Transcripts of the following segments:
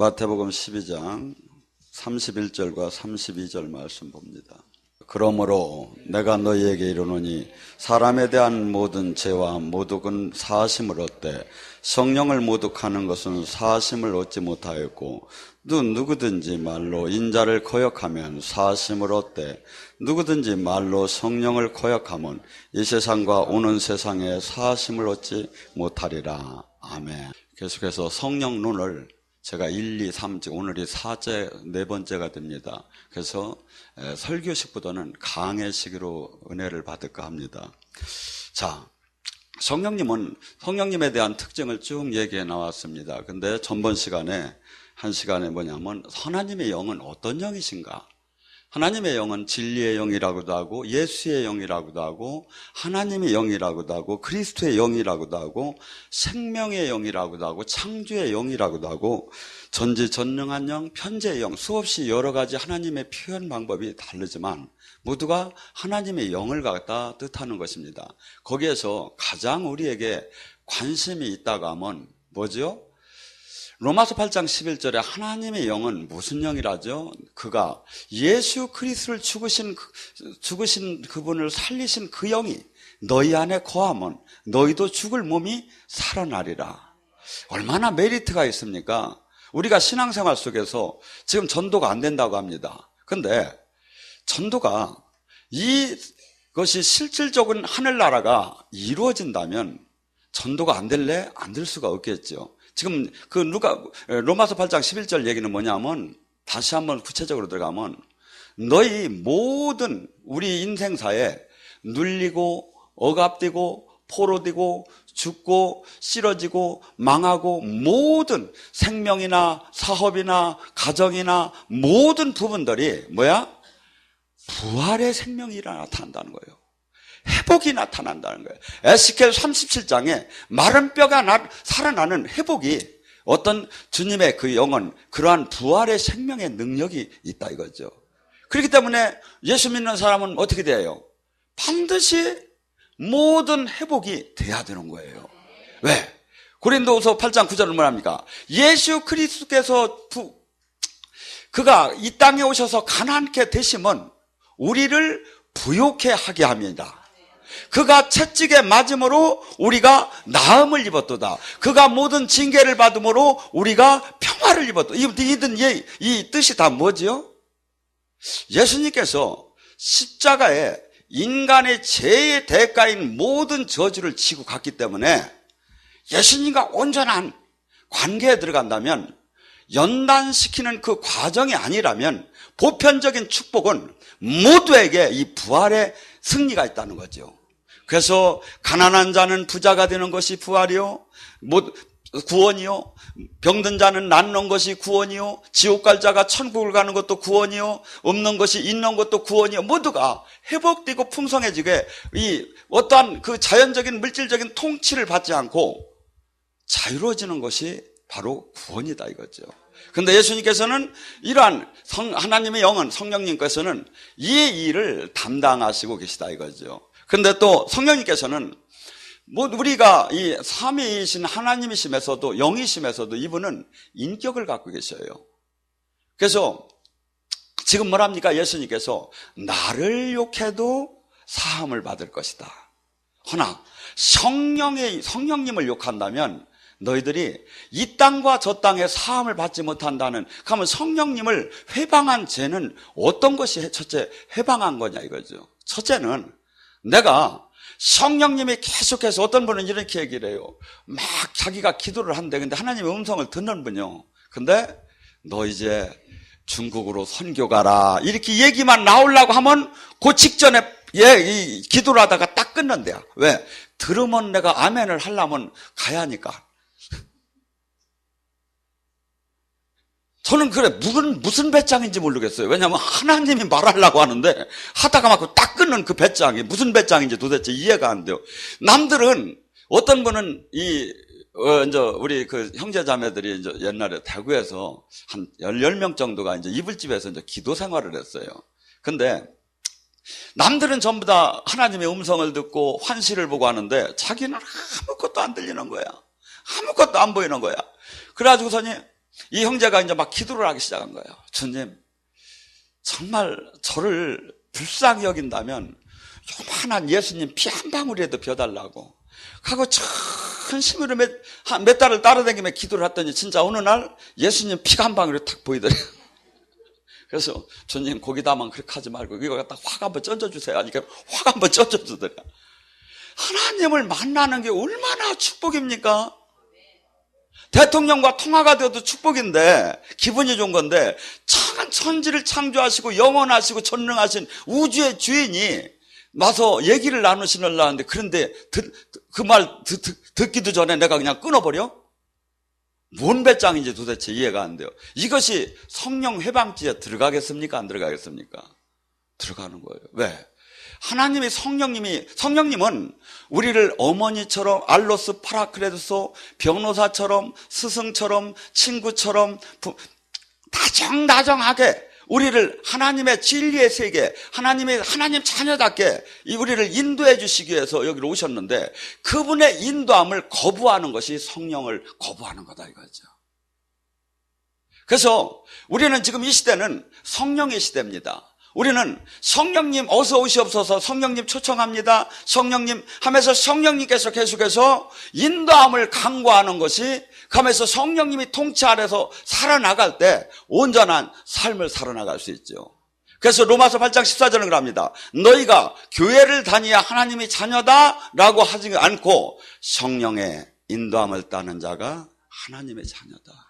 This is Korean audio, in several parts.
마태복음 12장 31절과 32절 말씀 봅니다. 그러므로 내가 너희에게 이르노니 사람에 대한 모든 죄와 모독은 사하심을 얻되 성령을 모독하는 것은 사하심을 얻지 못하였고 누구든지 말로 인자를 거역하면 사하심을 얻되 누구든지 말로 성령을 거역하면 이 세상과 오는 세상에 사하심을 얻지 못하리라. 아멘. 계속해서 성령론을 제가 1, 2, 3, 오늘이 4째, 네 번째가 됩니다. 그래서 설교식보다는 강해식으로 은혜를 받을까 합니다. 자, 성령님에 대한 특징을 쭉 얘기해 나왔습니다. 근데 전번 시간에, 한 시간에 뭐냐면, 하나님의 영은 어떤 영이신가? 하나님의 영은 진리의 영이라고도 하고 예수의 영이라고도 하고 하나님의 영이라고도 하고 그리스도의 영이라고도 하고 생명의 영이라고도 하고 창조의 영이라고도 하고 전지전능한 영, 편재의 영, 수없이 여러 가지 하나님의 표현 방법이 다르지만 모두가 하나님의 영을 갖다 뜻하는 것입니다. 거기에서 가장 우리에게 관심이 있다고 하면 뭐죠? 로마서 8장 11절에 하나님의 영은 무슨 영이라죠? 그가 예수 그리스도를 죽으신 그분을 살리신 그 영이 너희 안에 거하면 너희도 죽을 몸이 살아나리라. 얼마나 메리트가 있습니까? 우리가 신앙생활 속에서 지금 전도가 안 된다고 합니다. 근데 전도가 이것이 실질적인 하늘나라가 이루어진다면 전도가 안 될래? 안 될 수가 없겠죠. 지금 로마서 8장 11절 얘기는 뭐냐면 다시 한번 구체적으로 들어가면 너희 모든 우리 인생사에 눌리고 억압되고 포로되고 죽고 쓰러지고 망하고 모든 생명이나 사업이나 가정이나 모든 부분들이 뭐야? 부활의 생명이 나타난다는 거예요. 회복이 나타난다는 거예요. 에스겔 37장에 마른 뼈가 살아나는 회복이 어떤 주님의 그 영은 그러한 부활의 생명의 능력이 있다 이거죠. 그렇기 때문에 예수 믿는 사람은 어떻게 돼요? 반드시 모든 회복이 돼야 되는 거예요. 왜? 고린도후서 8장 9절은 뭐랍니까? 예수 그리스도께서 그가 이 땅에 오셔서 가난케 되심은 우리를 부욕해 하게 합니다. 그가 채찍에 맞음으로 우리가 나음을 입었도다. 그가 모든 징계를 받음으로 우리가 평화를 입었다. 이 뜻이 다 뭐지요? 예수님께서 십자가에 인간의 죄의 대가인 모든 저주를 지고 갔기 때문에 예수님과 온전한 관계에 들어간다면 연단시키는 그 과정이 아니라면 보편적인 축복은 모두에게 이 부활의 승리가 있다는 거죠. 그래서 가난한 자는 부자가 되는 것이 부활이요, 구원이요, 병든 자는 낫는 것이 구원이요, 지옥 갈 자가 천국을 가는 것도 구원이요, 없는 것이 있는 것도 구원이요, 모두가 회복되고 풍성해지게 이 어떠한 그 자연적인 물질적인 통치를 받지 않고 자유로워지는 것이 바로 구원이다 이거죠. 근데 예수님께서는 이러한 하나님의 영은 성령님께서는 이 일을 담당하시고 계시다 이거죠. 근데 또 성령님께서는 우리가 이 삼위이신 하나님이심에서도 영이심에서도 이분은 인격을 갖고 계셔요. 그래서 지금 뭐랍니까? 예수님께서 나를 욕해도 사함을 받을 것이다. 허나 성령님을 욕한다면 너희들이 이 땅과 저 땅에 사함을 받지 못한다는, 그러면 성령님을 회방한 죄는 어떤 것이 첫째 회방한 거냐 이거죠. 첫째는 내가 성령님이 계속해서 어떤 분은 이렇게 얘기를 해요. 막 자기가 기도를 한대. 근데 하나님의 음성을 듣는 분이요. 근데 너 이제 중국으로 선교 가라 이렇게 얘기만 나오려고 하면 그 직전에 이 기도를 하다가 딱 끊는데요. 왜? 들으면 내가 아멘을 하려면 가야 하니까. 저는 그래 무슨 배짱인지 모르겠어요. 왜냐하면 하나님이 말하려고 하는데 하다가 막 딱 끊는 그 배짱이 무슨 배짱인지 도대체 이해가 안 돼요. 남들은 어떤 분은 이제 우리 그 형제자매들이 이제 옛날에 대구에서 한 10명 정도가 이제 이불집에서 이제 기도 생활을 했어요. 근데 남들은 전부 다 하나님의 음성을 듣고 환시를 보고 하는데 자기는 아무것도 안 들리는 거야. 아무것도 안 보이는 거야. 그래가지고서니 이 형제가 이제 막 기도를 하기 시작한 거예요. 주님, 정말 저를 불쌍히 여긴다면 요만한 예수님 피 한 방울이라도 벼달라고 하고 천심으로 몇 달을 따라다니며 기도를 했더니 진짜 어느 날 예수님 피가 한 방울이 탁 보이더래요. 그래서 주님 거기다만 그렇게 하지 말고 이거 갖다 확 한번 ጨ어주세요 하니까 확 한번 ጨ어주더래요. 하나님을 만나는 게 얼마나 축복입니까? 대통령과 통화가 되어도 축복인데 기분이 좋은 건데 천지를 창조하시고 영원하시고 전능하신 우주의 주인이 와서 얘기를 나누시려고 하는데 그런데 그 말 듣기도 전에 내가 그냥 끊어버려? 뭔 배짱인지 도대체 이해가 안 돼요. 이것이 성령 회방지에 들어가겠습니까? 안 들어가겠습니까? 들어가는 거예요. 왜? 하나님의 성령님은 우리를 어머니처럼 알로스 파라크레도소 변호사처럼 스승처럼 친구처럼 다정다정하게 우리를 하나님의 진리의 세계, 하나님 자녀답게 우리를 인도해 주시기 위해서 여기로 오셨는데 그분의 인도함을 거부하는 것이 성령을 거부하는 거다 이거죠. 그래서 우리는 지금 이 시대는 성령의 시대입니다. 우리는 성령님 어서 오시옵소서, 성령님 초청합니다, 성령님 하면서 성령님께서 계속해서 인도함을 강구하는 것이 하면서 성령님이 통치 아래서 살아나갈 때 온전한 삶을 살아나갈 수 있죠. 그래서 로마서 8장 14절은 그럽니다. 너희가 교회를 다니야 하나님의 자녀다라고 하지 않고 성령의 인도함을 따는 자가 하나님의 자녀다.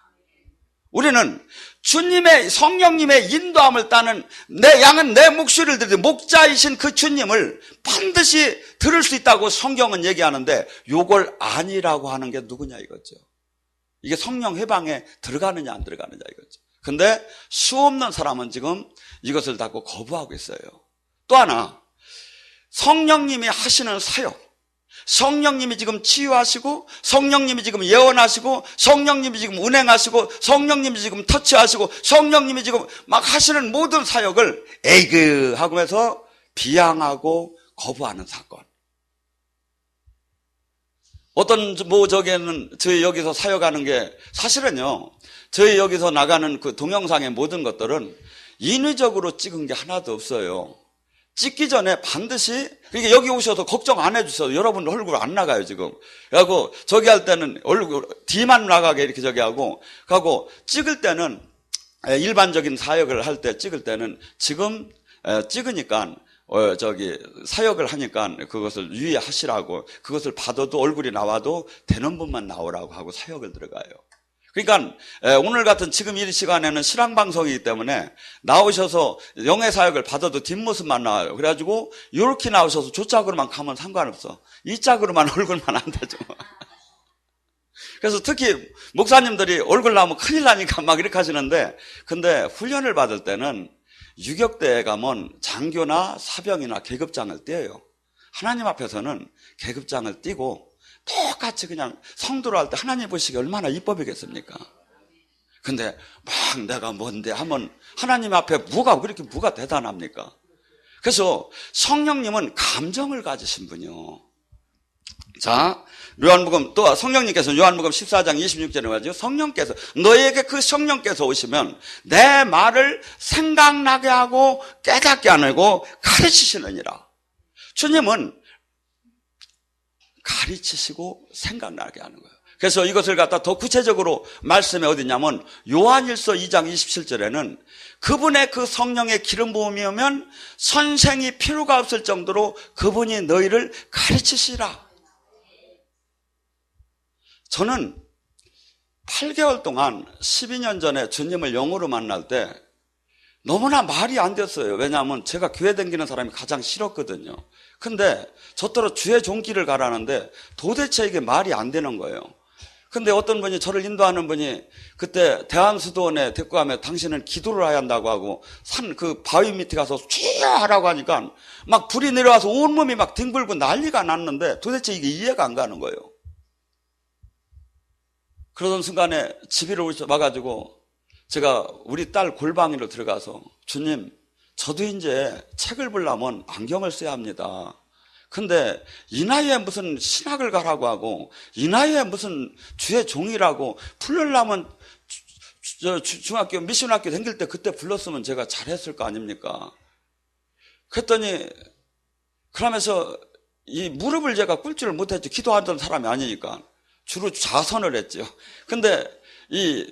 우리는 주님의 성령님의 인도함을 따는 내 양은 내 목소리를 들으니 목자이신 그 주님을 반드시 들을 수 있다고 성경은 얘기하는데 요걸 아니라고 하는 게 누구냐 이거죠. 이게 성령 회방에 들어가느냐 안 들어가느냐 이거죠. 근데 수없는 사람은 지금 이것을 닫고 거부하고 있어요. 또 하나 성령님이 하시는 사역, 성령님이 지금 치유하시고 성령님이 지금 예언하시고 성령님이 지금 운행하시고 성령님이 지금 터치하시고 성령님이 지금 막 하시는 모든 사역을 에이그 하면서 비양하고 거부하는 사건. 어떤 저기에는 저희 여기서 사역하는 게 사실은요, 저희 여기서 나가는 그 동영상의 모든 것들은 인위적으로 찍은 게 하나도 없어요. 찍기 전에 반드시, 그러니까 여기 오셔서 걱정 안 해주셔도 여러분 얼굴 안 나가요, 지금. 그래갖고, 저기 할 때는 얼굴, 뒤만 나가게 이렇게 저기 하고, 찍을 때는, 일반적인 사역을 할 때 찍을 때는 지금, 찍으니까, 사역을 하니까 그것을 유의하시라고, 그것을 받아도 얼굴이 나와도 되는 분만 나오라고 하고 사역을 들어가요. 그러니까 오늘 같은 지금 이 시간에는 실황방송이기 때문에 나오셔서 영의 사역을 받아도 뒷모습만 나와요. 그래가지고 이렇게 나오셔서 조짝으로만 가면 상관없어. 이 짝으로만 얼굴만 안 되죠. 그래서 특히 목사님들이 얼굴 나오면 큰일 나니까 막 이렇게 하시는데, 근데 훈련을 받을 때는 유격대에 가면 장교나 사병이나 계급장을 떼요. 하나님 앞에서는 계급장을 떼고 똑같이 그냥 성도로 할 때 하나님 보시기에 얼마나 이법이겠습니까? 근데 막 내가 뭔데 하면 하나님 앞에 뭐가 대단합니까? 그래서 성령님은 감정을 가지신 분이요. 자, 요한복음, 또 성령님께서 요한복음 14장 26절에 말이죠. 성령께서, 너에게 그 성령께서 오시면 내 말을 생각나게 하고 깨닫게 하고 가르치시느니라. 주님은 가르치시고 생각나게 하는 거예요. 그래서 이것을 갖다 더 구체적으로 말씀에 어디냐면 요한일서 2장 27절에는 그분의 그 성령의 기름 부음이 오면 선생이 필요가 없을 정도로 그분이 너희를 가르치시라. 저는 8개월 동안 12년 전에 주님을 영으로 만날 때 너무나 말이 안 됐어요. 왜냐하면 제가 교회 다니는 사람이 가장 싫었거든요. 근데 저더러 주의 종길을 가라는데 도대체 이게 말이 안 되는 거예요. 근데 어떤 분이 저를 인도하는 분이 그때 대한수도원에 데리고 가면 당신은 기도를 해야 한다고 하고 산 그 바위 밑에 가서 주여 하라고 하니까 막 불이 내려와서 온몸이 막 뒹굴고 난리가 났는데 도대체 이게 이해가 안 가는 거예요. 그러던 순간에 집으로 와가지고 제가 우리 딸 골방으로 들어가서 주님, 저도 이제 책을 보려면 안경을 써야 합니다. 근데 이 나이에 무슨 신학을 가라고 하고 이 나이에 무슨 주의 종이라고 풀려면 중학교 미션학교 다닐 때 그때 불렀으면 제가 잘했을 거 아닙니까? 그랬더니 그러면서 이 무릎을 제가 꿇지를 못했죠. 기도하던 사람이 아니니까. 주로 좌선을 했죠. 근데 이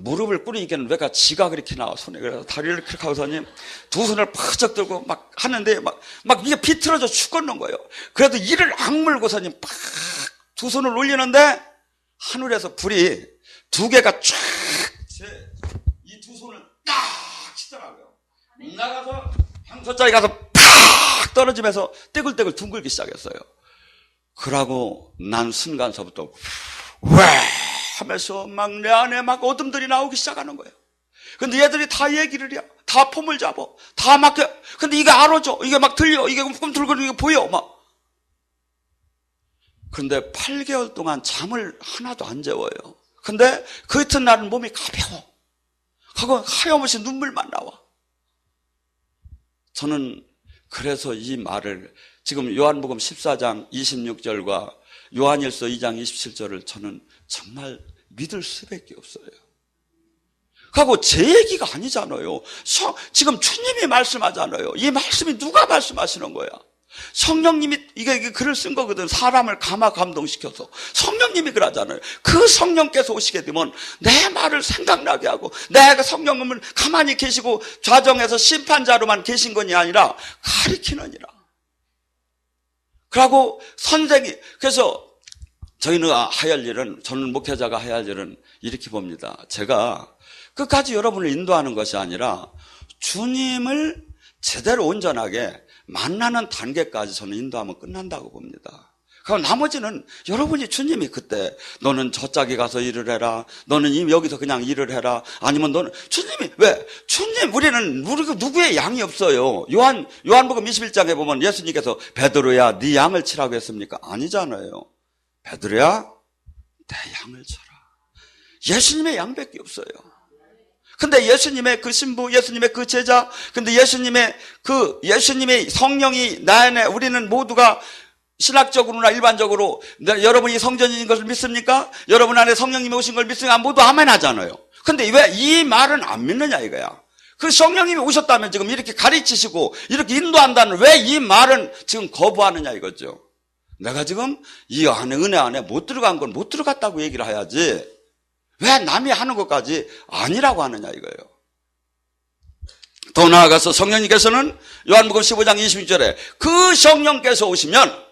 무릎을 꿇으니까는 왜가 지가 그렇게 나와, 손에. 그래서 다리를 그렇게 하고서니 두 손을 퍼쩍 들고 막 하는데 막 이게 비틀어져 죽겠는 거예요. 그래도 이를 악물고서니 팍 두 손을 올리는데 하늘에서 불이 두 개가 쫙 이 두 손을 딱 치더라고요. 나가서 향소자에 가서 팍 떨어지면서 떼굴떼굴 둥글기 시작했어요. 그러고 난 순간서부터 왜 하면서 막 내 안에 막 어둠들이 나오기 시작하는 거예요. 근데 얘들이 다 얘기를 해요. 다 폼을 잡아. 다 맡겨. 근데 이게 알아줘. 이게 막 들려. 이게 꿈틀거리는 게 보여. 막. 그런데 8개월 동안 잠을 하나도 안 재워요. 근데 그 이튿날은 몸이 가벼워. 하고 하염없이 눈물만 나와. 저는 그래서 이 말을 지금 요한복음 14장 26절과 요한일서 2장 27절을 저는 정말 믿을 수밖에 없어요. 하고 제 얘기가 아니잖아요. 지금 주님이 말씀하잖아요. 이 말씀이 누가 말씀하시는 거야? 성령님이 이게 글을 쓴 거거든. 사람을 감동시켜서 성령님이 그러잖아요. 그 성령께서 오시게 되면 내 말을 생각나게 하고, 내가 성령님을 가만히 계시고 좌정에서 심판자로만 계신 것이 아니라 가리키느니라. 그러고 선생이, 그래서 저희는 하야 할 일은, 저는 목회자가 해야 할 일은 이렇게 봅니다. 제가 끝까지 여러분을 인도하는 것이 아니라 주님을 제대로 온전하게 만나는 단계까지 저는 인도하면 끝난다고 봅니다. 그럼 나머지는 여러분이 주님이 그때 너는 저 짝에 가서 일을 해라, 너는 여기서 그냥 일을 해라, 아니면 너는 주님이 왜? 주님, 우리는 누구의 양이 없어요. 요한복음 21장에 보면 예수님께서 베드로야 네 양을 치라고 했습니까? 아니잖아요. 베드로야 내 양을 쳐라. 예수님의 양밖에 없어요. 근데 예수님의 그 신부, 예수님의 그 제자, 근데 예수님의 성령이 나 안에, 우리는 모두가 신학적으로나 일반적으로 여러분이 성전인 것을 믿습니까? 여러분 안에 성령님이 오신 걸 믿습니까? 모두 아멘 하잖아요. 근데 왜 이 말은 안 믿느냐 이거야. 그 성령님이 오셨다면 지금 이렇게 가르치시고 이렇게 인도한다는 왜 이 말은 지금 거부하느냐 이거죠. 내가 지금 이 안에, 은혜 안에 못 들어간 건 못 들어갔다고 얘기를 해야지 왜 남이 하는 것까지 아니라고 하느냐 이거예요. 더 나아가서 성령님께서는 요한복음 15장 26절에 그 성령께서 오시면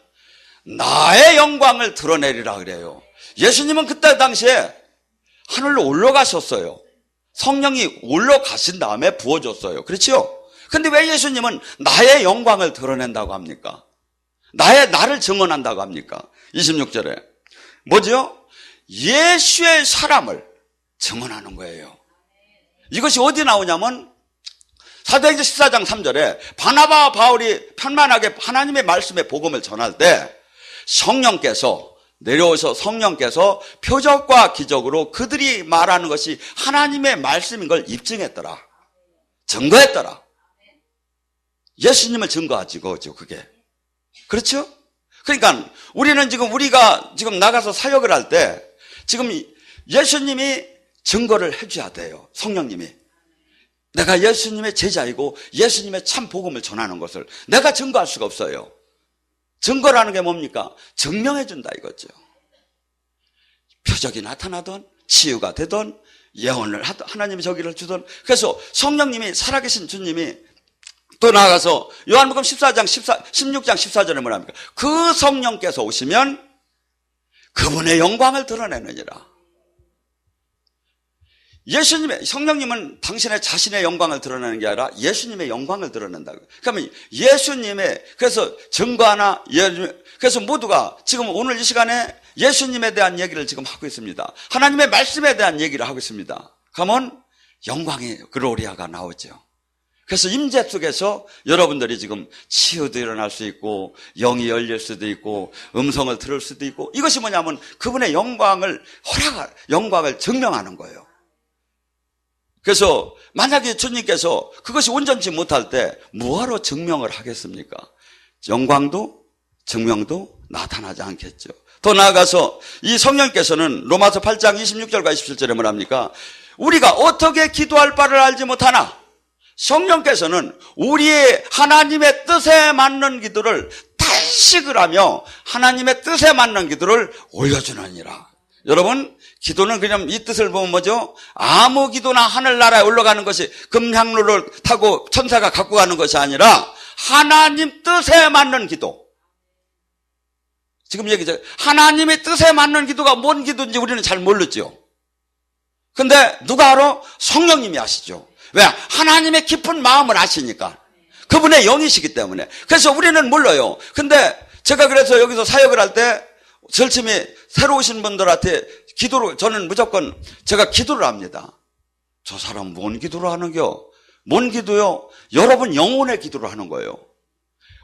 나의 영광을 드러내리라 그래요. 예수님은 그때 당시에 하늘로 올라가셨어요. 성령이 올라가신 다음에 부어줬어요. 그렇죠? 근데 왜 예수님은 나의 영광을 드러낸다고 합니까? 나를 증언한다고 합니까? 26절에 뭐죠? 예수의 사람을 증언하는 거예요. 이것이 어디 나오냐면 사도행전 14장 3절에 바나바와 바울이 편만하게 하나님의 말씀의 복음을 전할 때 성령께서 내려오셔 성령께서 표적과 기적으로 그들이 말하는 것이 하나님의 말씀인 걸 입증했더라. 증거했더라. 예수님을 증거하지 그거죠, 그게. 그렇죠? 그러니까 우리가 지금 나가서 사역을 할 때 지금 예수님이 증거를 해줘야 돼요. 성령님이. 내가 예수님의 제자이고 예수님의 참 복음을 전하는 것을 내가 증거할 수가 없어요. 증거라는 게 뭡니까? 증명해 준다 이거죠. 표적이 나타나던 치유가 되던 예언을 하던 하나님이 저기를 주던, 그래서 성령님이, 살아계신 주님이 또 나아가서 요한복음 16장 14절에 뭐랍니까? 그 성령께서 오시면 그분의 영광을 드러내느니라. 성령님은 당신의 자신의 영광을 드러내는 게 아니라 예수님의 영광을 드러낸다고. 그러면 그래서 증거하나, 그래서 모두가 지금 오늘 이 시간에 예수님에 대한 얘기를 지금 하고 있습니다. 하나님의 말씀에 대한 얘기를 하고 있습니다. 그러면 영광의 글로리아가 나오죠. 그래서 임재 속에서 여러분들이 지금 치유도 일어날 수 있고 영이 열릴 수도 있고 음성을 들을 수도 있고, 이것이 뭐냐면 그분의 영광을 증명하는 거예요. 그래서 만약에 주님께서 그것이 온전치 못할 때 뭐하러 증명을 하겠습니까? 영광도 증명도 나타나지 않겠죠. 더 나아가서 이 성령께서는 로마서 8장 26절과 27절에 뭐랍니까? 우리가 어떻게 기도할 바를 알지 못하나 성령께서는 우리의 하나님의 뜻에 맞는 기도를 탄식을 하며 하나님의 뜻에 맞는 기도를 올려주느니라. 여러분, 기도는 그냥 이 뜻을 보면 뭐죠? 아무 기도나 하늘나라에 올라가는 것이 금향로를 타고 천사가 갖고 가는 것이 아니라 하나님 뜻에 맞는 기도. 지금 얘기죠. 하나님의 뜻에 맞는 기도가 뭔 기도인지 우리는 잘 모르죠. 근데 누가 알아? 성령님이 아시죠. 왜? 하나님의 깊은 마음을 아시니까. 그분의 영이시기 때문에. 그래서 우리는 몰라요. 근데 제가 그래서 여기서 사역을 할 때 절침이 새로 오신 분들한테 기도를, 저는 무조건 제가 기도를 합니다. 저 사람 뭔 기도를 하는겨? 뭔 기도요? 여러분 영혼의 기도를 하는 거예요.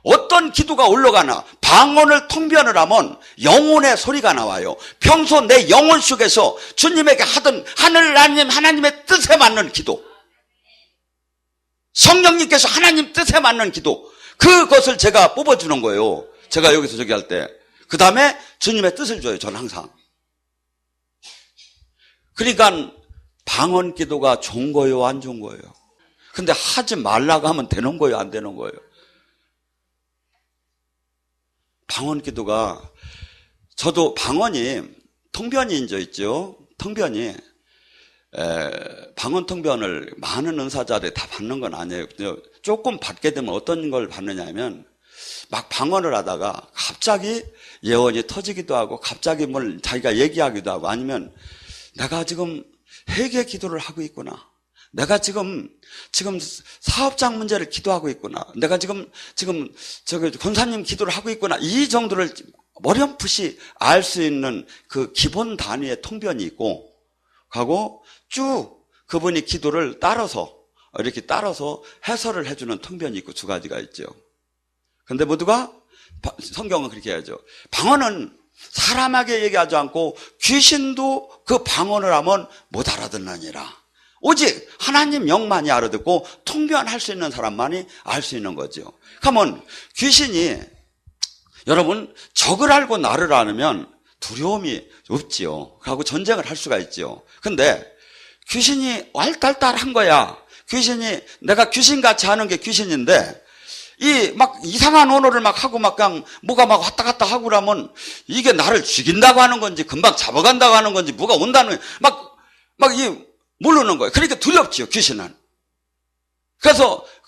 어떤 기도가 올라가나 방언을 통변을 하면 영혼의 소리가 나와요. 평소 내 영혼 속에서 주님에게 하던 하나님의 뜻에 맞는 기도, 성령님께서 하나님 뜻에 맞는 기도, 그것을 제가 뽑아주는 거예요. 제가 여기서 저기 할 때. 그 다음에 주님의 뜻을 줘요. 저는 항상. 그러니까 방언 기도가 좋은 거예요, 안 좋은 거예요? 근데 하지 말라고 하면 되는 거예요, 안 되는 거예요? 방언 기도가, 저도 방언이 통변이 이제 있죠. 통변이 방언 통변을 많은 은사자들이 다 받는 건 아니에요. 조금 받게 되면 어떤 걸 받느냐 하면 막 방언을 하다가 갑자기 예언이 터지기도 하고 갑자기 뭘 자기가 얘기하기도 하고, 아니면 내가 지금 회개 기도를 하고 있구나, 내가 지금 사업장 문제를 기도하고 있구나, 내가 지금 저기 권사님 기도를 하고 있구나, 이 정도를 머렴풋이 알 수 있는 그 기본 단위의 통변이 있고, 하고 쭉 그분이 기도를 이렇게 따라서 해설을 해주는 통변이 있고, 두 가지가 있죠. 근데 모두가 성경은 그렇게 해야죠. 방언은 사람에게 얘기하지 않고 귀신도 그 방언을 하면 못 알아듣느니라. 오직 하나님 영만이 알아듣고 통변할 수 있는 사람만이 알 수 있는 거죠. 그러면 귀신이, 여러분, 적을 알고 나를 알으면 두려움이 없지요. 그하고 전쟁을 할 수가 있죠. 근데 귀신이 알딸딸한 거야. 내가 귀신같이 하는 게 귀신인데, 막 이상한 언어를 막 하고 막 그냥 뭐가 막 왔다 갔다 하고 그러면 이게 나를 죽인다고 하는 건지 금방 잡아간다고 하는 건지 뭐가 온다는, 막 모르는 거예요. 그러니까 두렵지요, 귀신은.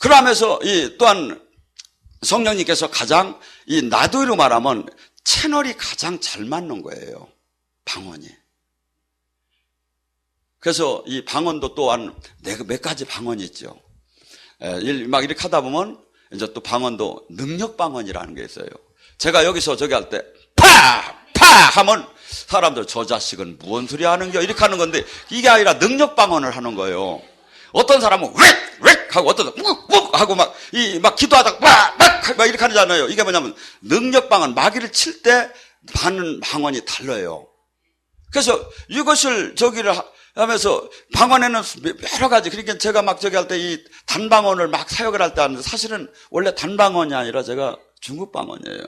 그러면서 또한 성령님께서 가장 나도로 말하면 채널이 가장 잘 맞는 거예요, 방언이. 그래서 이 방언도 또한 몇 가지 방언이 있죠. 막 이렇게 하다 보면 이제 또 방언도 능력 방언이라는 게 있어요. 제가 여기서 저기 할 때 파 하면 사람들, 저 자식은 무슨 소리 하는겨, 이렇게 하는 건데, 이게 아니라 능력 방언을 하는 거예요. 어떤 사람은 웩 하고, 어떤 사람은 욱 하고 막 기도하다가 막 이렇게 하잖아요. 이게 뭐냐면 능력 방언, 마귀를 칠 때 하는 방언이 달라요. 그래서 이것을 저기를 하면서 방언에는 여러 가지, 그러니까 제가 막 저기 할 때 이 단방언을 막 사역을 할 때 하는데, 사실은 원래 단방언이 아니라 제가 중국 방언이에요.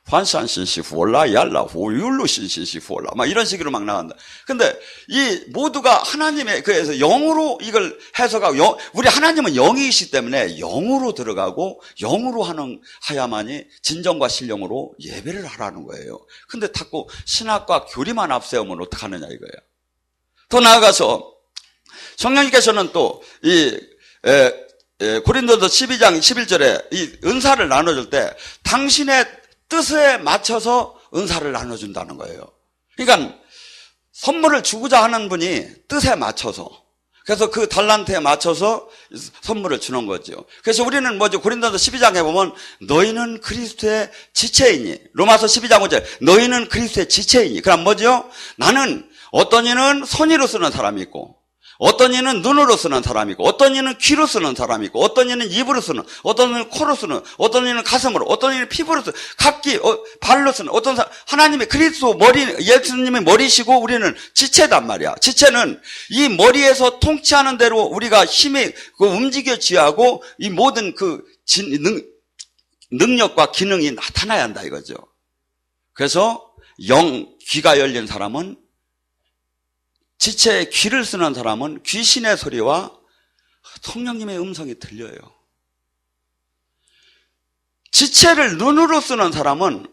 환산신시후올라 얄라 후율루신시후올라 막 이런 식으로 막 나간다. 근데 이 모두가 하나님의, 그래서 영으로 이걸 해석하고, 우리 하나님은 영이시기 때문에 영으로 들어가고 영으로 하야만이 진정과 신령으로 예배를 하라는 거예요. 근데 자꾸 신학과 교리만 앞세우면 어떡하느냐 이거예요. 더 나아가서 성령님께서는 또 고린도서 12장 11절에 이 은사를 나눠줄 때 당신의 뜻에 맞춰서 은사를 나눠준다는 거예요. 그러니까 선물을 주고자 하는 분이 뜻에 맞춰서, 그래서 그 달란트에 맞춰서 선물을 주는 거죠. 그래서 우리는 뭐죠? 고린도서 12장에 보면 너희는 그리스도의 지체이니, 로마서 12장 5절 너희는 그리스도의 지체이니. 그럼 뭐죠? 나는, 어떤 이는 손으로 쓰는 사람이 있고, 어떤 이는 눈으로 쓰는 사람이 있고, 어떤 이는 귀로 쓰는 사람이 있고, 어떤 이는 입으로 쓰는, 어떤 이는 코로 쓰는, 어떤 이는 가슴으로, 어떤 이는 피부로 쓰는, 각기 발로 쓰는, 어떤 사람, 하나님의 그리스도 예수님의 머리시고 우리는 지체단 말이야. 지체는 이 머리에서 통치하는 대로 우리가 힘이 움직여져야 하고, 이 모든 능력과 기능이 나타나야 한다 이거죠. 그래서 귀가 열린 사람은 지체의 귀를 쓰는 사람은 귀신의 소리와 성령님의 음성이 들려요. 지체를 눈으로 쓰는 사람은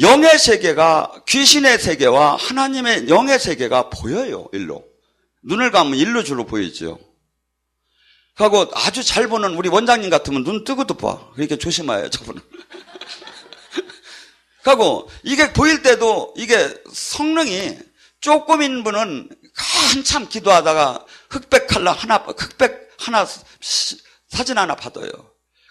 영의 세계가, 귀신의 세계와 하나님의 영의 세계가 보여요. 일로. 눈을 감으면 일로 줄로 보이죠. 하고 아주 잘 보는 우리 원장님 같으면 눈 뜨고도 봐. 그러니까 조심해요, 저분은. 하고 이게 보일 때도 이게 성령이 조금인 분은 한참 기도하다가 흑백 하나 사진 하나 받아요.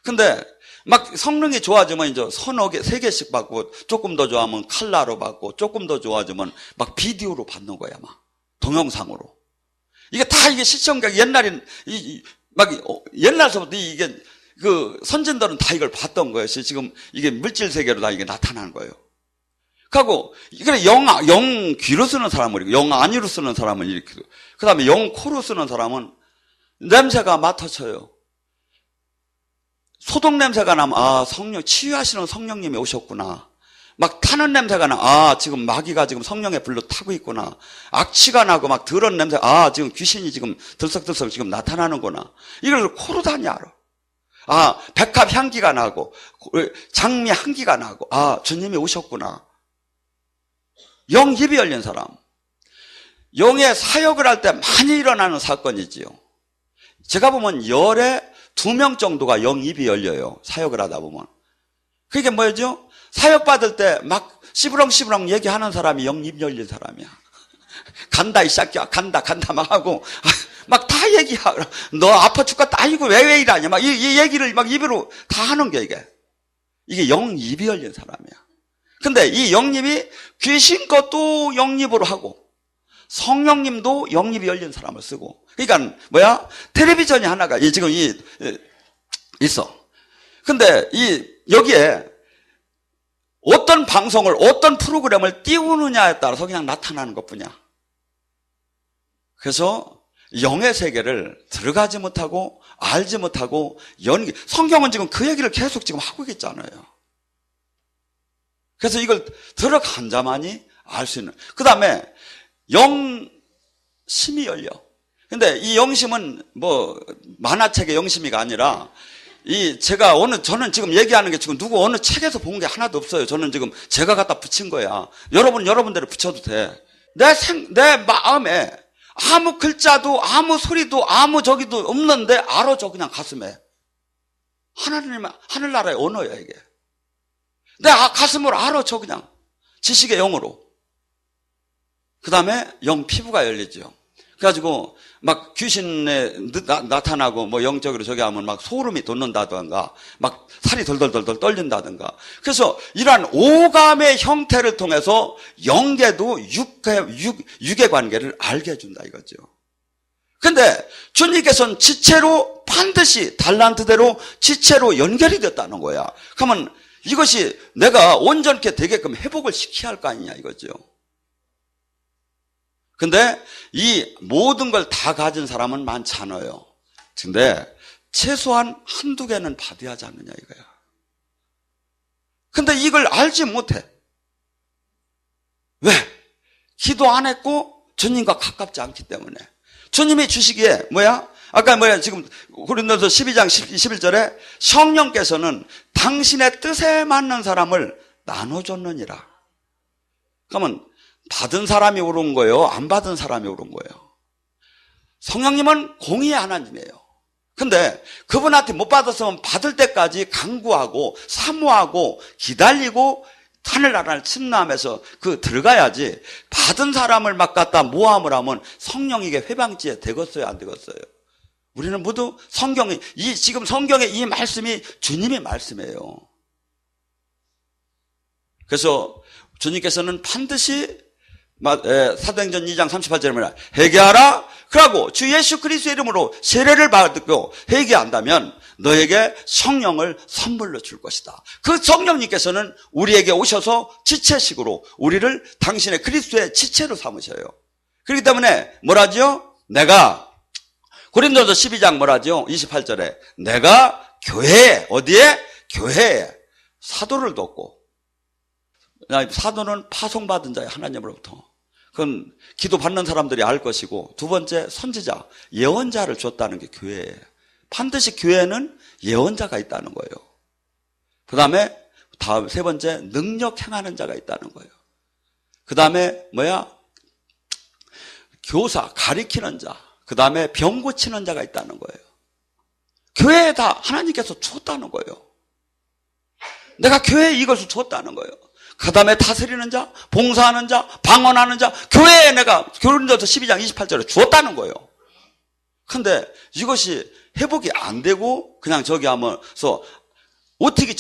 근데 막 성능이 좋아지면 이제 서너 개, 3개씩 받고, 조금 더 좋아하면 칼라로 받고, 조금 더 좋아지면 막 비디오로 받는 거야, 막. 동영상으로. 이게 다 이게 시청각, 옛날서부터 이게, 선진들은 다 이걸 봤던 거예요. 지금 이게 물질 세계로 다 이게 나타나는 거예요. 하고, 그래, 영 귀로 쓰는 사람은 이렇게, 영 안위로 쓰는 사람은 이렇게, 그 다음에 영 코로 쓰는 사람은 냄새가 맡아져요. 소독 냄새가 나면, 치유하시는 성령님이 오셨구나. 막 타는 냄새가 나, 지금 마귀가 지금 성령의 불로 타고 있구나. 악취가 나고 막 더러운 냄새, 지금 귀신이 지금 들썩들썩 지금 나타나는구나. 이걸 코로 다니 알아. 백합 향기가 나고, 장미 향기가 나고, 주님이 오셨구나. 영 입이 열린 사람. 영의 사역을 할 때 많이 일어나는 사건이지요. 제가 보면 열에 2명 정도가 영 입이 열려요. 사역을 하다 보면. 그게 뭐죠? 사역 받을 때 막 시부렁시부렁 얘기하는 사람이 영 입 열린 사람이야. 간다 이 새끼야, 간다 막 하고 막 다 얘기하고, 너 아파 죽겠다, 아이고 왜 이러냐, 막 이 얘기를 막 입으로 다 하는 게 이게 영 입이 열린 사람이야. 근데 이 영입이 귀신 것도 영입으로 하고 성령님도 영입이 열린 사람을 쓰고. 그러니까 텔레비전이 하나가 지금 있어. 근데 여기에 어떤 방송을, 어떤 프로그램을 띄우느냐에 따라서 그냥 나타나는 것뿐이야. 그래서 영의 세계를 들어가지 못하고 알지 못하고 성경은 지금 그 얘기를 계속 지금 하고 있잖아요. 그래서 이걸 들어간 자만이 알 수 있는. 그 다음에 영심이 열려. 근데 이 영심은 만화책의 영심이가 아니라 저는 지금 얘기하는 게 지금 누구 어느 책에서 본 게 하나도 없어요. 저는 지금 제가 갖다 붙인 거야. 여러분대로 붙여도 돼. 내 마음에 아무 글자도 아무 소리도 아무 저기도 없는데 알아줘, 그냥 가슴에. 하늘나라의 언어야, 이게. 내 가슴으로 알아줘, 그냥. 지식의 영으로. 그 다음에 영 피부가 열리죠. 그래가지고 막 귀신에 나타나고 영적으로 저기 하면 막 소름이 돋는다든가 막 살이 덜덜덜 떨린다든가. 그래서 이러한 오감의 형태를 통해서 영계도 육의 관계를 알게 해준다 이거죠. 근데 주님께서는 지체로 반드시 달란트대로 지체로 연결이 됐다는 거야. 그러면 이것이 내가 온전케 되게끔 회복을 시켜야 할 거 아니냐 이거죠. 근데 이 모든 걸 다 가진 사람은 많지 않아요. 근데 최소한 한두 개는 받아야 하지 않느냐 이거야. 근데 이걸 알지 못해. 왜? 기도 안 했고 주님과 가깝지 않기 때문에. 주님이 주시기에 아까 지금 고린도서 12장 11절에 성령께서는 당신의 뜻에 맞는 사람을 나눠줬느니라. 그러면 받은 사람이 옳은 거예요? 안 받은 사람이 옳은 거예요? 성령님은 공의의 하나님이에요. 근데 그분한테 못 받았으면 받을 때까지 간구하고 사모하고 기다리고 하늘나라를 침노하면서 들어가야지. 받은 사람을 막 갖다 모함을 하면 성령에게 회방지에 되겠어요, 안 되겠어요? 우리는 모두 지금 성경의 이 말씀이 주님의 말씀이에요. 그래서 주님께서는 반드시 사도행전 2장 38절에 뭐냐, 회개하라. 그러고 주 예수 그리스도의 이름으로 세례를 받고 회개한다면 너에게 성령을 선물로 줄 것이다. 그 성령님께서는 우리에게 오셔서 지체식으로 우리를 당신의 그리스도의 지체로 삼으셔요. 그렇기 때문에 뭐라죠? 내가 고린도서 12장 뭐라죠? 28절에 내가 교회에, 어디에? 교회에 사도를 돕고. 사도는 파송받은 자예요, 하나님으로부터. 그건 기도 받는 사람들이 알 것이고, 두 번째 선지자, 예언자를 줬다는 게 교회예요. 반드시 교회는 예언자가 있다는 거예요. 그 다음에 세 번째 능력 행하는 자가 있다는 거예요. 그 다음에 교사, 가리키는 자, 그 다음에 병 고치는 자가 있다는 거예요. 교회에 다 하나님께서 줬다는 거예요. 내가 교회에 이것을 줬다는 거예요. 그 다음에 다스리는 자, 봉사하는 자, 방언하는 자, 교회에 내가 고린도서 12장 28절에 주었다는 거예요. 근데 이것이 회복이 안 되고 그냥 저기 하면서 어떻게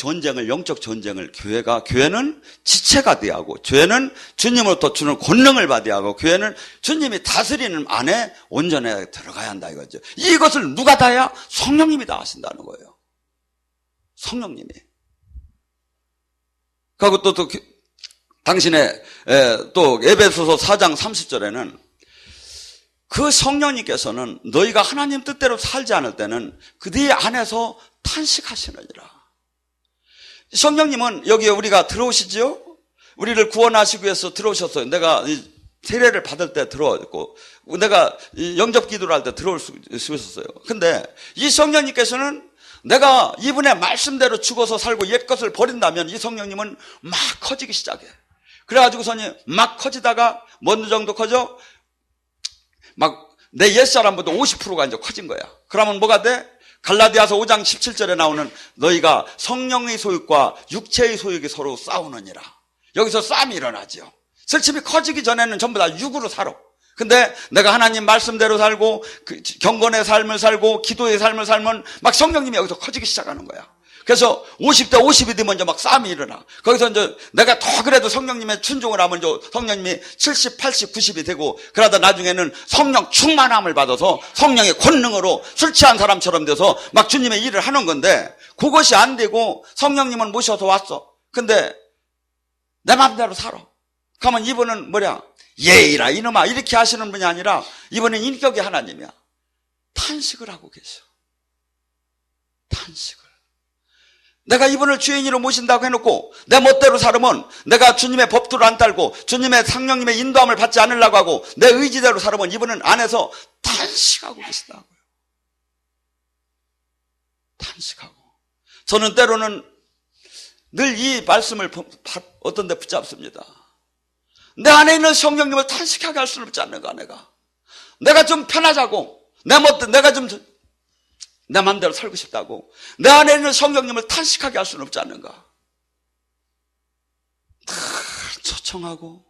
영적 전쟁을 교회는 지체가 돼야 하고, 교회는 주님으로부터 주는 권능을 받아야 하고, 교회는 주님이 다스리는 안에 온전히 들어가야 한다 이거죠. 이것을 누가 다 해야? 성령님이 다 하신다는 거예요. 성령님이. 그리고 또 당신의 또 에베소서 4장 30절에는 그 성령님께서는 너희가 하나님 뜻대로 살지 않을 때는 그들 안에서 탄식하시느니라. 성령님은 여기에 우리가 들어오시죠? 우리를 구원하시기 위해서 들어오셨어요. 내가 세례를 받을 때 들어왔고, 내가 영접 기도를 할 때 들어올 수 있었어요. 근데 이 성령님께서는 내가 이분의 말씀대로 죽어서 살고 옛것을 버린다면 이 성령님은 막 커지기 시작해. 그래가지고서는 막 커지다가 어느 정도 커져? 막 내 옛사람보다 50%가 이제 커진 거야. 그러면 뭐가 돼? 갈라디아서 5장 17절에 나오는 너희가 성령의 소욕과 육체의 소욕이 서로 싸우느니라. 여기서 싸움이 일어나죠. 슬픔이 커지기 전에는 전부 다 육으로 살아. 근데 내가 하나님 말씀대로 살고 경건의 삶을 살고 기도의 삶을 살면 막 성령님이 여기서 커지기 시작하는 거야. 그래서 50대 50이 되면 이제 막 싸움이 일어나. 거기서 이제 내가 더 그래도 성령님의 순종을 하면 이제 성령님이 70, 80, 90이 되고, 그러다 나중에는 성령 충만함을 받아서 성령의 권능으로 술 취한 사람처럼 돼서 막 주님의 일을 하는 건데, 그것이 안 되고 성령님은 모셔서 왔어. 근데 내 마음대로 살아. 그러면 이분은 예이라 이놈아 이렇게 하시는 분이 아니라 이분은 인격이 하나님이야. 탄식을 하고 계셔. 탄식을. 내가 이분을 주인으로 모신다고 해놓고 내 멋대로 살으면, 내가 주님의 법도를 안 따르고 주님의 성령님의 인도함을 받지 않으려고 하고 내 의지대로 살으면 이분은 안에서 탄식하고 계시다고요. 탄식하고. 저는 때로는 늘 이 말씀을 어떤 데 붙잡습니다. 내 안에 있는 성령님을 탄식하게 할 수는 없지 않는가. 내가 좀 편하자고, 내가 좀 내 마음대로 살고 싶다고 내 안에 있는 성령님을 탄식하게 할 수는 없지 않는가. 늘 초청하고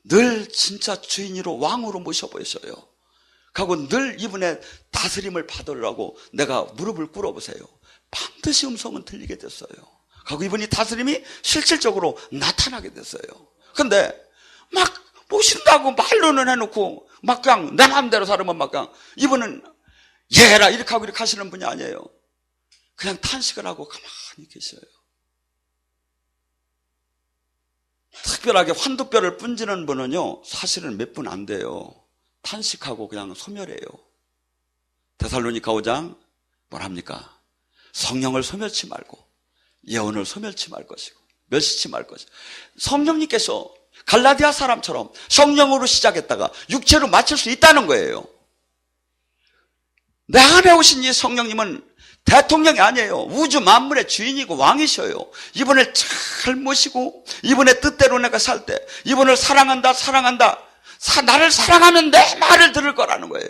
늘 진짜 주인으로 왕으로 모셔보셔요. 그리고 늘 이분의 다스림을 받으려고 내가 무릎을 꿇어보세요. 반드시 음성은 들리게 됐어요. 그리고 이분이 다스림이 실질적으로 나타나게 됐어요. 근데 막 모신다고 말로는 해놓고 막 그냥 내 마음대로 살으면 막 그냥 이분은 예라 이렇게 하고 이렇게 하시는 분이 아니에요. 그냥 탄식을 하고 가만히 계셔요. 특별하게 환두뼈를 뿜지는 분은요 사실은 몇 분 안 돼요. 탄식하고 그냥 소멸해요. 데살로니가 5장 뭐랍니까? 성령을 소멸치 말고 예언을 소멸치 말 것이고 멸시치 말 것이고. 성령님께서 갈라디아 사람처럼 성령으로 시작했다가 육체로 마칠 수 있다는 거예요. 내 안에 오신 이 성령님은 대통령이 아니에요. 우주 만물의 주인이고 왕이셔요. 이분을 잘 모시고 이분의 뜻대로 내가 살 때 이분을 사랑한다. 나를 사랑하면 내 말을 들을 거라는 거예요.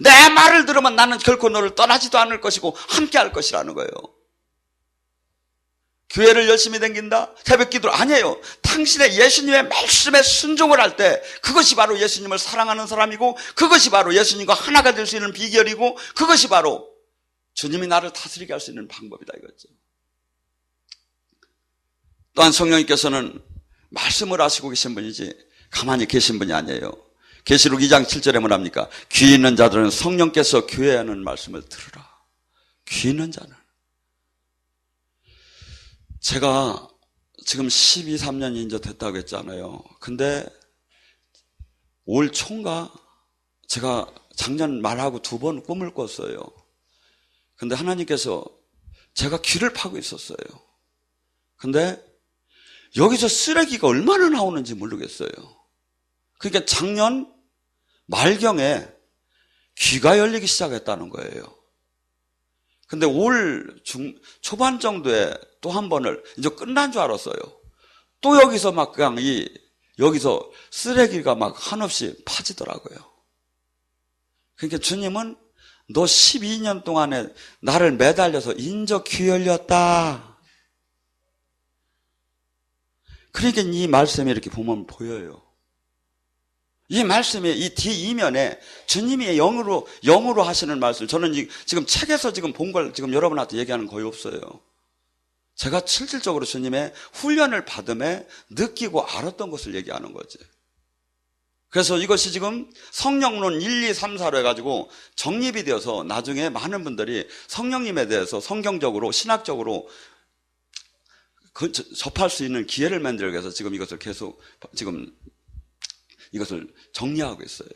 내 말을 들으면 나는 결코 너를 떠나지도 않을 것이고 함께 할 것이라는 거예요. 교회를 열심히 다닌다? 새벽 기도 아니에요. 당신의 예수님의 말씀에 순종을 할 때 그것이 바로 예수님을 사랑하는 사람이고 그것이 바로 예수님과 하나가 될 수 있는 비결이고 그것이 바로 주님이 나를 다스리게 할 수 있는 방법이다 이거죠. 또한 성령님께서는 말씀을 하시고 계신 분이지 가만히 계신 분이 아니에요. 계시록 2장 7절에 뭐랍니까? 귀 있는 자들은 성령께서 교회에 하는 말씀을 들으라. 귀 있는 자는. 제가 지금 12, 13년이 이제 됐다고 했잖아요. 근데 올 초인가 제가 작년 말하고 2번 꿈을 꿨어요. 근데 하나님께서 제가 귀를 파고 있었어요. 근데 여기서 쓰레기가 얼마나 나오는지 모르겠어요. 그러니까 작년 말경에 귀가 열리기 시작했다는 거예요. 근데 올 초반 정도에 또 한 번을 이제 끝난 줄 알았어요. 또 여기서 막 그냥 여기서 쓰레기가 막 한없이 파지더라고요. 그러니까 주님은 너 12년 동안에 나를 매달려서 인적 귀 열렸다. 그러니까 이 말씀이 이렇게 보면 보여요. 이 말씀이 이 뒤이면에 주님이 영으로 하시는 말씀, 저는 지금 책에서 지금 본 걸 지금 여러분한테 얘기하는 거의 없어요. 제가 실질적으로 주님의 훈련을 받음에 느끼고 알았던 것을 얘기하는 거지. 그래서 이것이 지금 성령론 1, 2, 3, 4로 해가지고 정립이 되어서 나중에 많은 분들이 성령님에 대해서 성경적으로 신학적으로 접할 수 있는 기회를 만들기 위해서 지금 이것을 계속 지금 이것을 정리하고 있어요.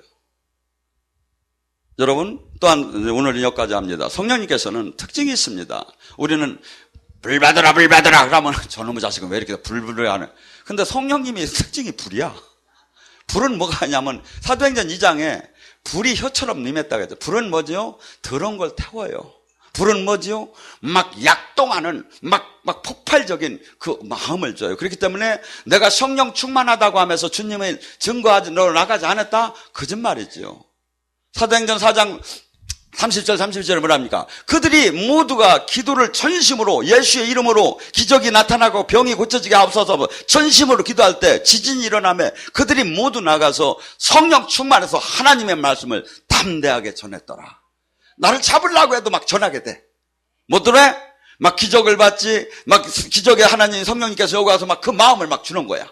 여러분, 또한 오늘은 여기까지 합니다. 성령님께서는 특징이 있습니다. 우리는 불 받으라 그러면 저놈의 자식은 왜 이렇게 불을 하네. 근데 성령님의 특징이 불이야. 불은 뭐가 하냐면 사도행전 2장에 불이 혀처럼 임했다고 했죠. 불은 뭐지요? 더러운 걸 태워요. 불은 뭐지요? 막 약동하는 막 폭발적인 그 마음을 줘요. 그렇기 때문에 내가 성령 충만하다고 하면서 주님을 증거하지 너 나가지 않았다? 거짓말이지요. 사도행전 4장 30절 31절에 뭐랍니까? 그들이 모두가 기도를 전심으로 예수의 이름으로 기적이 나타나고 병이 고쳐지게 하옵소서 전심으로 기도할 때 지진이 일어나며 그들이 모두 나가서 성령 충만해서 하나님의 말씀을 담대하게 전했더라. 나를 잡으려고 해도 막 전하게 돼. 못 들어? 막 기적을 받지, 막 기적에 하나님 성령님께서 여기 와서 막 그 마음을 막 주는 거야.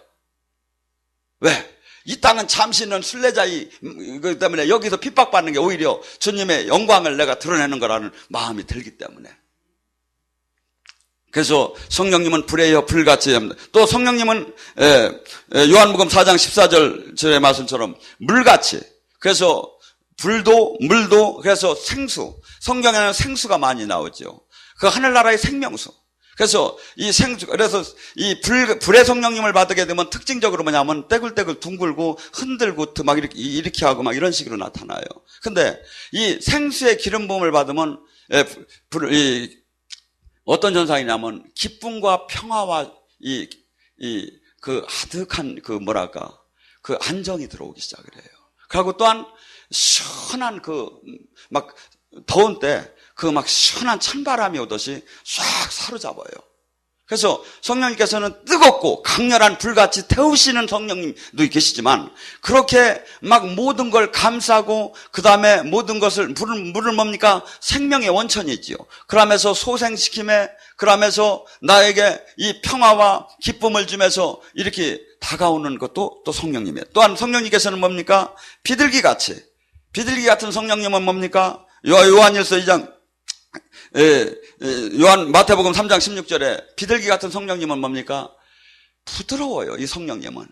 왜? 이 땅은 잠시는 순례자이기 때문에 여기서 핍박받는 게 오히려 주님의 영광을 내가 드러내는 거라는 마음이 들기 때문에. 그래서 성령님은 불이에요, 불같이 합니다. 또 성령님은 요한복음 4장 14절의 말씀처럼 물같이. 그래서 불도 물도 그래서 생수. 성경에는 생수가 많이 나오죠. 그 하늘나라의 생명수. 그래서 그래서 이 불의 성령님을 받게 되면 특징적으로 뭐냐면 떼굴떼굴 둥글고 흔들고 막 이렇게 하고 막 이런 식으로 나타나요. 근데 이 생수의 기름 부음을 받으면 어떤 현상이냐면 기쁨과 평화와 그 아득한 그 안정이 들어오기 시작을 해요. 그리고 또한 시원한 막 더운 때 그 막 시원한 찬바람이 오듯이 싹 사로잡아요. 그래서 성령님께서는 뜨겁고 강렬한 불같이 태우시는 성령님도 계시지만 그렇게 막 모든 걸 감싸고 그 다음에 모든 것을 물은 뭡니까? 생명의 원천이지요. 그러면서 소생시킴에 그러면서 나에게 이 평화와 기쁨을 주면서 이렇게 다가오는 것도 또 성령님이에요. 또한 성령님께서는 뭡니까? 비둘기 같은 성령님은 뭡니까? 요한일서 2장 마태복음 3장 16절에 비둘기 같은 성령님은 뭡니까? 부드러워요, 이 성령님은.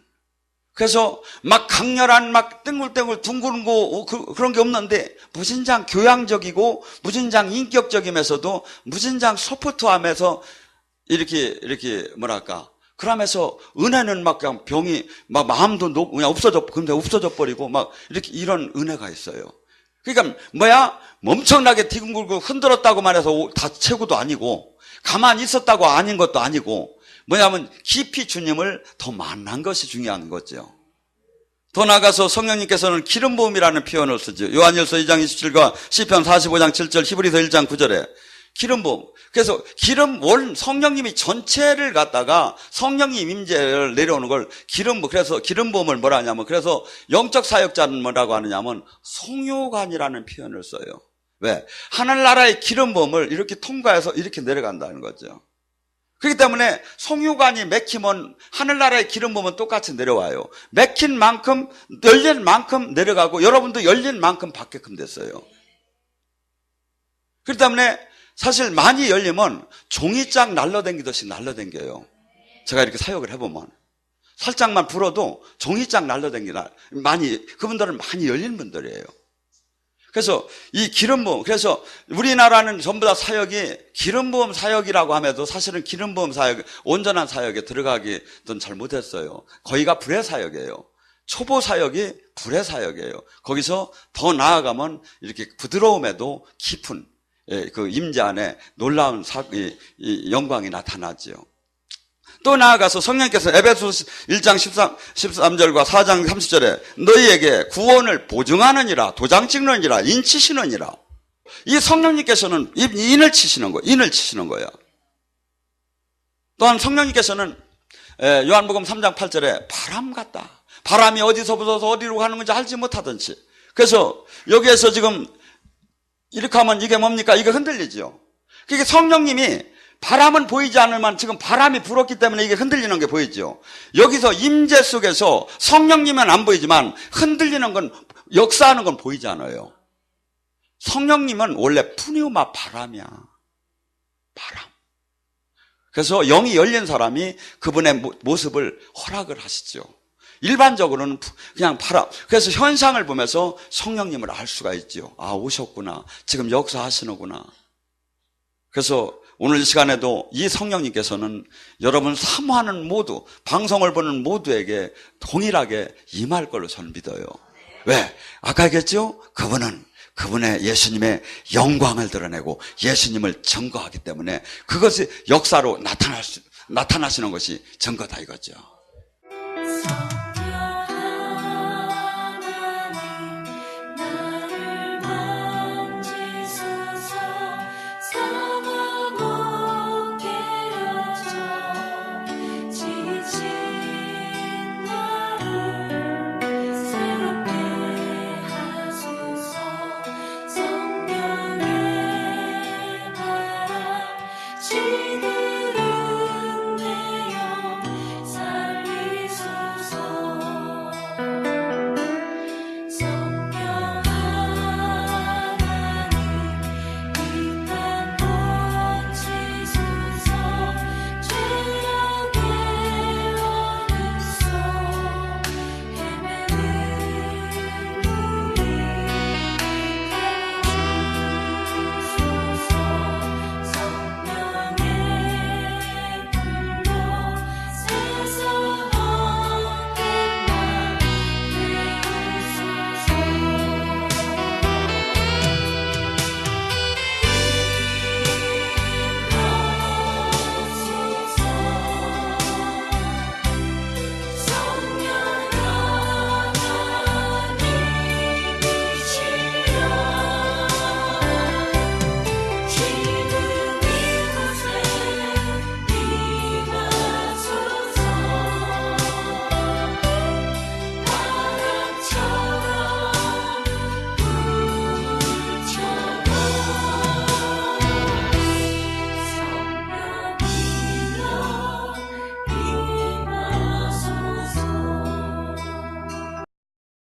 그래서 막 강렬한 막 땡글땡글 둥글고 그런 게 없는데 무진장 교양적이고 무진장 인격적이면서도 무진장 소프트하면서 이렇게 뭐랄까 그러면서 은혜는 막 그냥 병이 막 마음도 그냥 근데 없어져 버리고 막 이렇게 이런 은혜가 있어요. 그러니까 엄청나게 뒤둥글고 흔들었다고만 해서 다 최고도 아니고 가만히 있었다고 아닌 것도 아니고 뭐냐면 깊이 주님을 더 만난 것이 중요한 거죠. 더 나아가서 성령님께서는 기름 부음이라는 표현을 쓰죠. 요한일서 2장 27과 시편 45장 7절 히브리서 1장 9절에 기름 부음. 그래서 성령님이 전체를 갖다가 성령님 임재를 내려오는 걸 그래서 기름 부음을 뭐라 하냐면 그래서 영적 사역자는 뭐라고 하느냐면 송요관이라는 표현을 써요. 왜? 하늘나라의 기름 부음을 이렇게 통과해서 이렇게 내려간다는 거죠. 그렇기 때문에 송유관이 막히면 하늘나라의 기름 부음은 똑같이 내려와요. 막힌 만큼 열린 만큼 내려가고 여러분도 열린 만큼 받게끔 됐어요. 그렇기 때문에 사실 많이 열리면 종이짝 날라다니듯이 날라다녀요. 제가 이렇게 사역을 해보면 살짝만 불어도 종이짝 날라다니나 그분들은 많이 열린 분들이에요. 그래서 이 기름 부음, 그래서 우리나라는 전부 다 사역이 기름 부음 사역이라고 하면서 사실은 기름 부음 사역, 온전한 사역에 들어가기는 잘 못했어요. 거의가 불의 사역이에요. 초보 사역이 불의 사역이에요. 거기서 더 나아가면 이렇게 부드러움에도 깊은 그 임재 안에 놀라운 이 영광이 나타나지요. 또 나아가서 성령께서 에베소서 1장 13절과 4장 30절에 너희에게 구원을 보증하느니라, 도장 찍느니라, 인치시느니라. 이 성령님께서는 인을 치시는 거예요. 또한 성령님께서는 요한복음 3장 8절에 바람 같다. 바람이 어디서 불어서 어디로 가는 건지 알지 못하든지. 그래서 여기에서 지금 이렇게 하면 이게 뭡니까? 이게 흔들리죠. 그게 성령님이 바람은 보이지 않으면 지금 바람이 불었기 때문에 이게 흔들리는 게 보이죠. 여기서 임재 속에서 성령님은 안 보이지만 흔들리는 건, 역사하는 건 보이지 않아요. 성령님은 원래 푸니우마 바람이야. 바람. 그래서 영이 열린 사람이 그분의 모습을 허락을 하시죠. 일반적으로는 그냥 바람. 그래서 현상을 보면서 성령님을 알 수가 있죠. 아, 오셨구나. 지금 역사하시는구나. 그래서 오늘 이 시간에도 이 성령님께서는 여러분 사모하는 모두, 방송을 보는 모두에게 동일하게 임할 걸로 저는 믿어요. 왜? 아까 얘기했죠? 그분의 예수님의 영광을 드러내고 예수님을 증거하기 때문에 그것이 역사로 나타나시는 것이 증거다 이거죠.